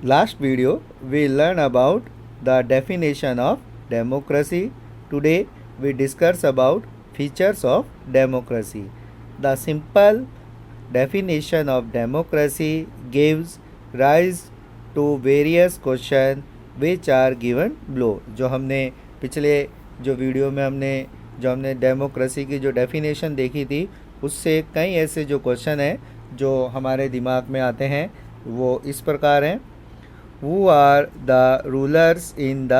Last video we learned about the definition of democracy. Today we discuss about features of democracy. The simple definition of democracy gives rise to various questions which are given below. जो हमने पिछले जो video में हमने democracy की जो definition देखी थी उससे कई ऐसे जो क्वेश्चन हैं जो हमारे दिमाग में आते हैं वो इस प्रकार हैं. Who are the rulers in the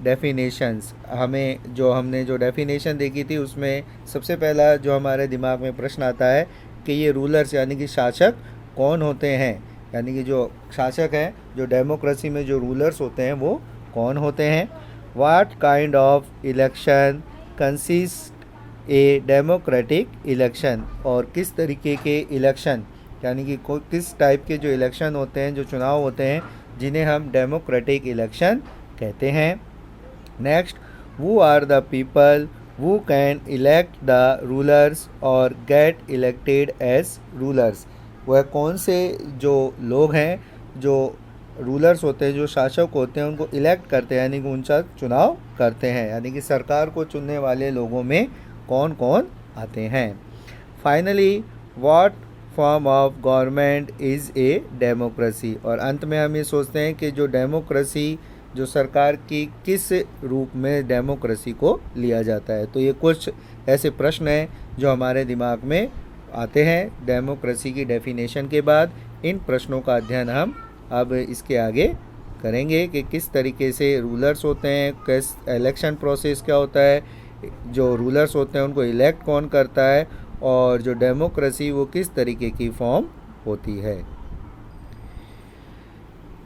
definitions. हमने जो डेफिनेशन देखी थी उसमें सबसे पहला जो हमारे दिमाग में प्रश्न आता है कि ये रूलर्स यानी कि शासक कौन होते हैं, यानी कि जो शासक हैं, जो डेमोक्रेसी में जो रूलर्स होते हैं वो कौन होते हैं. What kind of election consist a democratic election. और किस तरीके के इलेक्शन यानी कि किस टाइप के जो इलेक्शन होते हैं, जो चुनाव होते हैं जिन्हें हम डेमोक्रेटिक इलेक्शन कहते हैं. Next, who are the people who can elect the rulers और गेट इलेक्टेड एज रूलर्स. वह कौन से जो लोग हैं जो रूलर्स होते हैं, जो शासक होते हैं, उनको इलेक्ट करते हैं यानी कि उनका चुनाव करते हैं, यानी कि सरकार को चुनने वाले लोगों में कौन कौन आते हैं. Finally, what form of government is a democracy. और अंत में हम ये सोचते हैं कि जो डेमोक्रेसी, जो सरकार की किस रूप में डेमोक्रेसी को लिया जाता है. तो ये कुछ ऐसे प्रश्न हैं जो हमारे दिमाग में आते हैं डेमोक्रेसी की डेफिनेशन के बाद. इन प्रश्नों का अध्ययन हम अब इसके आगे करेंगे कि किस तरीके से रूलर्स होते हैं, किस इलेक्शन प्रोसेस क्या होता है, जो रूलर्स होते हैं उनको इलेक्ट कौन करता है, और जो डेमोक्रेसी वो किस तरीके की फॉर्म होती है.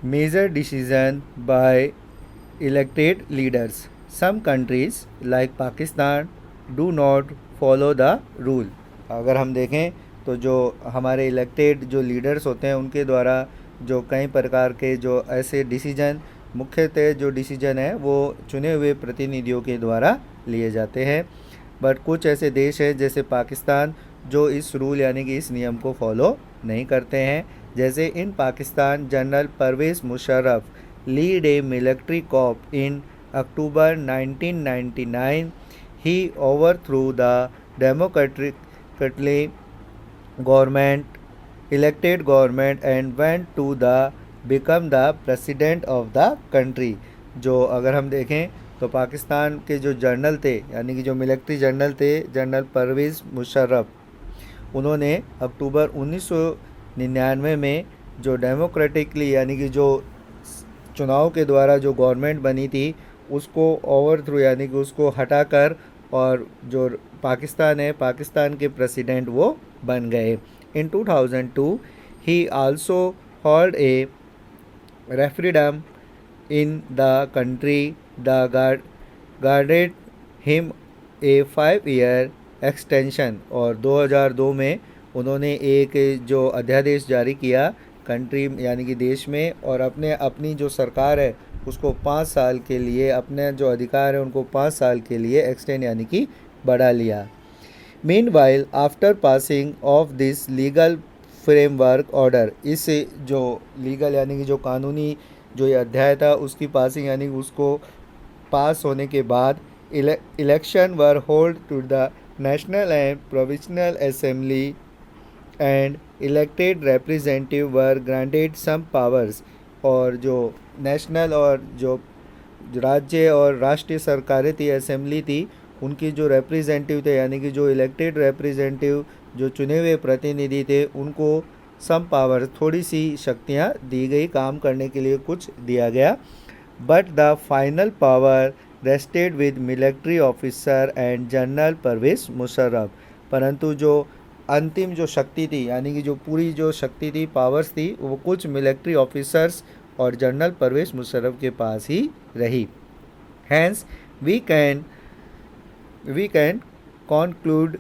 Major decision by elected leaders. Some countries like Pakistan do not follow the rule. अगर हम देखें तो जो हमारे इलेक्टेड जो लीडर्स होते हैं उनके द्वारा जो कई प्रकार के जो ऐसे डिसीजन, मुख्यतः जो डिसीजन है वो चुने हुए प्रतिनिधियों के द्वारा लिए जाते हैं. बट कुछ ऐसे देश हैं जैसे पाकिस्तान जो इस रूल यानी कि इस नियम को फॉलो नहीं करते हैं. जैसे in Pakistan general Pervez Musharraf lead a military coup in October 1999. He overthrew the democratically elected government and went to the become the president of the country. जो अगर हम देखें तो पाकिस्तान के जो जनरल थे यानी कि जो मिलिट्री जनरल थे, जनरल परवेज़ मुशर्रफ, उन्होंने अक्टूबर 1999 में जो डेमोक्रेटिकली यानी कि जो चुनाव के द्वारा जो गवर्नमेंट बनी थी उसको ओवरथ्रू यानी कि उसको हटाकर और जो पाकिस्तान है, पाकिस्तान के प्रेसिडेंट वो बन गए. In 2002, he also held a referendum in the country that granted him a 5-year extension. और 2002 में उन्होंने एक जो अध्यादेश जारी किया कंट्री यानी कि देश में, और अपनी जो सरकार है उसको 5 साल के लिए, अपने जो अधिकार है उनको 5 साल के लिए एक्सटेंड यानी कि बढ़ा लिया. Meanwhile, after passing of this legal framework order, इस जो लीगल यानी कि जो कानूनी जो ये अध्याय था उसकी पासिंग यानी उसको पास होने के बाद election were held to the national and provincial assembly and elected representative were granted some powers. और जो नेशनल और जो राज्य और राष्ट्रीय सरकारें थी, असेंबली थी, उनकी जो रिप्रेजेंटेटिव थे यानी कि जो इलेक्टेड रिप्रेजेंटेटिव, जो चुने हुए प्रतिनिधि थे, उनको सम पावर, थोड़ी सी शक्तियां दी गई, काम करने के लिए कुछ दिया गया. But the final power rested with military officer and general Pervez Musharraf. परंतु जो अंतिम जो शक्ति थी यानी कि जो पूरी जो शक्ति थी, पावर्स थी, वो कुछ मिलिट्री ऑफिसर्स और जनरल परवेज़ मुशर्रफ के पास ही रही. Hence we can conclude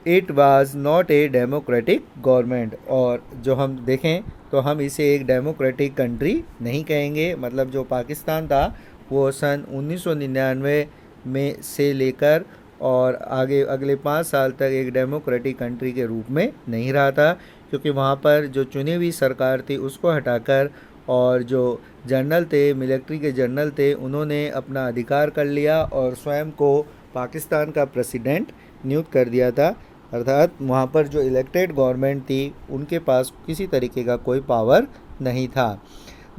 it was not a democratic government. और जो हम देखें तो हम इसे एक डेमोक्रेटिक कंट्री नहीं कहेंगे. मतलब जो पाकिस्तान था वो सन 1999 में से लेकर और आगे अगले 5 साल तक एक डेमोक्रेटिक कंट्री के रूप में नहीं रहा था, क्योंकि वहाँ पर जो चुनी हुई सरकार थी उसको हटाकर और जो जनरल थे, मिलिट्री के जनरल थे, उन्होंने अपना अधिकार कर लिया और स्वयं को पाकिस्तान का प्रेसिडेंट नियुक्त कर दिया था। अर्थात वहाँ पर जो इलेक्टेड गवर्नमेंट थी उनके पास किसी तरीके का कोई पावर नहीं था।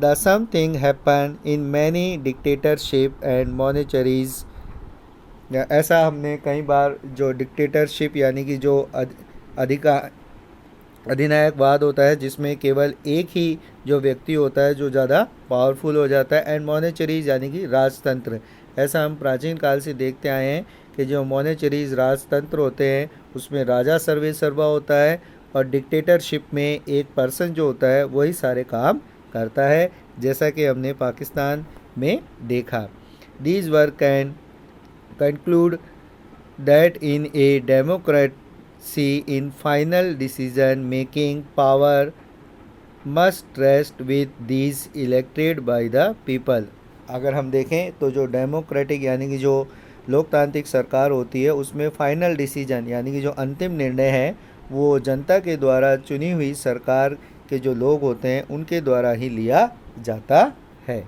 The same thing happen in many dictatorship and monarchies. ऐसा हमने कई बार जो डिक्टेटरशिप यानी कि जो अधिनायकवाद होता है जिसमें केवल एक ही जो व्यक्ति होता है जो ज़्यादा पावरफुल हो जाता है, एंड मोनेचरीज यानी कि राजतंत्र। ऐसा हम प्राचीन काल से देखते आए हैं कि जो मोनेचरीज राजतंत्र होते हैं उसमें राजा सर्वे सर्वा होता है और डिक्टेटरशिप में एक पर्सन जो होता है वही सारे काम करता है, जैसा कि हमने पाकिस्तान में देखा। These work can conclude that in a democracy in final decision making power must rest with these elected by the people। अगर हम देखें तो जो डेमोक्रेटिक यानी कि जो लोकतांत्रिक सरकार होती है उसमें फाइनल डिसीजन यानी कि जो अंतिम निर्णय है वो जनता के द्वारा चुनी हुई सरकार के जो लोग होते हैं उनके द्वारा ही लिया जाता है।